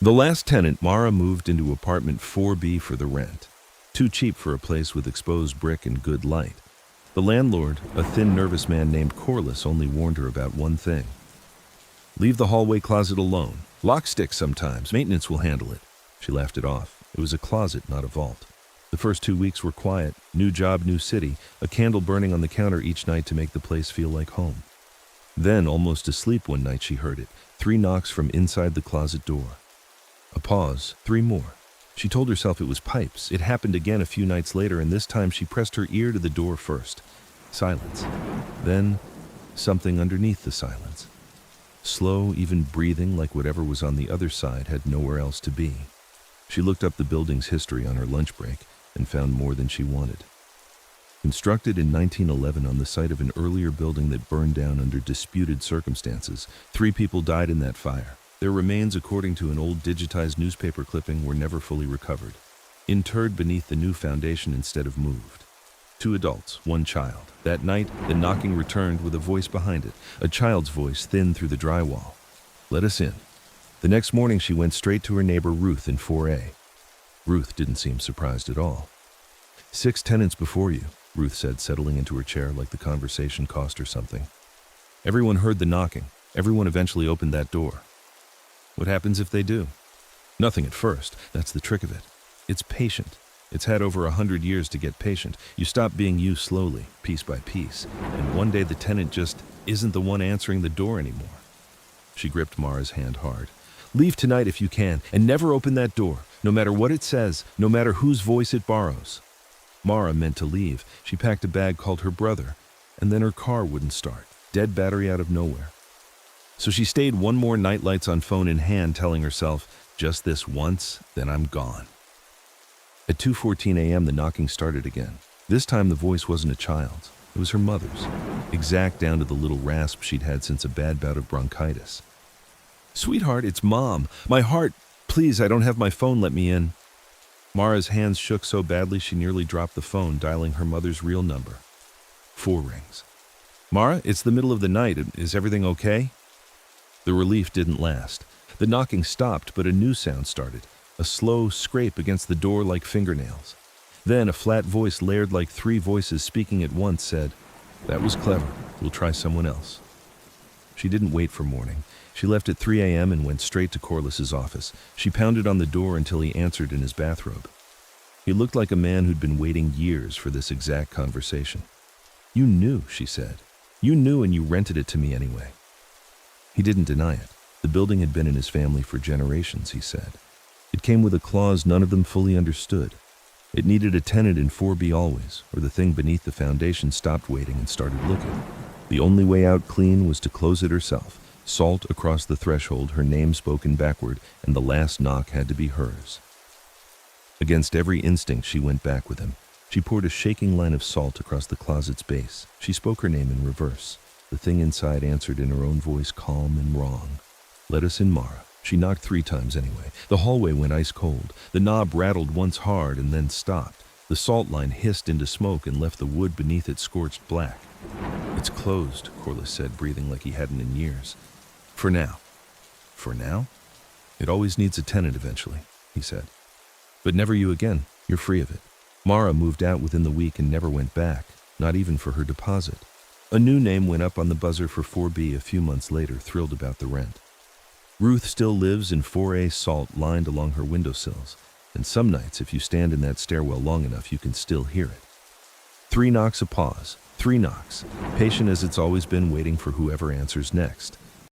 The last tenant, Mara, moved into apartment 4B for the rent. Too cheap for a place with exposed brick and good light. The landlord, a thin, nervous man named Corliss, only warned her about one thing. Leave the hallway closet alone. Lock sticks sometimes. Maintenance will handle it. She laughed it off. It was a closet, not a vault. The first 2 weeks were quiet. New job, new city. A candle burning on the counter each night to make the place feel like home. Then, almost asleep one night, she heard it. 3 knocks from inside the closet door. A pause. 3 more. She told herself it was pipes. It happened again a few nights later, and this time she pressed her ear to the door first. Silence. Then, something underneath the silence. Slow, even breathing, like whatever was on the other side had nowhere else to be. She looked up the building's history on her lunch break and found more than she wanted. Constructed in 1911 on the site of an earlier building that burned down under disputed circumstances, 3 people died in that fire. Their remains, according to an old digitized newspaper clipping, were never fully recovered. Interred beneath the new foundation instead of moved. 2 adults, 1 child. That night, the knocking returned with a voice behind it, a child's voice thin through the drywall. Let us in. The next morning, she went straight to her neighbor Ruth in 4A. Ruth didn't seem surprised at all. 6 tenants before you, Ruth said, settling into her chair like the conversation cost her something. Everyone heard the knocking. Everyone eventually opened that door. What happens if they do? Nothing at first. That's the trick of it. It's patient. It's had over 100 years to get patient. You stop being you slowly, piece by piece, and one day the tenant just isn't the one answering the door anymore. She gripped Mara's hand hard. Leave tonight if you can, and never open that door, no matter what it says, no matter whose voice it borrows. Mara meant to leave. She packed a bag, called her brother, and then her car wouldn't start. Dead battery out of nowhere. So she stayed one more night, lights on, phone in hand, telling herself, just this once, then I'm gone. At 2:14 a.m. the knocking started again. This time the voice wasn't a child's. It was her mother's, exact down to the little rasp she'd had since a bad bout of bronchitis. Sweetheart, it's Mom. My heart. Please, I don't have my phone, let me in. Mara's hands shook so badly she nearly dropped the phone, dialing her mother's real number. 4 rings. Mara, it's the middle of the night. Is everything okay? The relief didn't last. The knocking stopped, but a new sound started. A slow scrape against the door like fingernails. Then a flat voice, layered like 3 voices speaking at once, said, "That was clever. We'll try someone else." She didn't wait for morning. She left at 3 a.m. and went straight to Corliss's office. She pounded on the door until he answered in his bathrobe. He looked like a man who'd been waiting years for this exact conversation. "You knew," she said. "You knew, and you rented it to me anyway." He didn't deny it. The building had been in his family for generations, he said. It came with a clause none of them fully understood. It needed a tenant in 4B always, or the thing beneath the foundation stopped waiting and started looking. The only way out clean was to close it herself. Salt across the threshold, her name spoken backward, and the last knock had to be hers. Against every instinct, she went back with him. She poured a shaking line of salt across the closet's base. She spoke her name in reverse. The thing inside answered in her own voice, calm and wrong. "Let us in, Mara." She knocked 3 times anyway. The hallway went ice cold. The knob rattled once hard and then stopped. The salt line hissed into smoke and left the wood beneath it scorched black. "It's closed," Corliss said, breathing like he hadn't in years. "For now." "For now?" "It always needs a tenant eventually," he said. "But never you again. You're free of it." Mara moved out within the week and never went back, not even for her deposit. A new name went up on the buzzer for 4B a few months later, thrilled about the rent. Ruth still lives in 4A, salt lined along her windowsills, and some nights, if you stand in that stairwell long enough, you can still hear it. 3 knocks, a pause. 3 knocks, patient as it's always been, waiting for whoever answers next.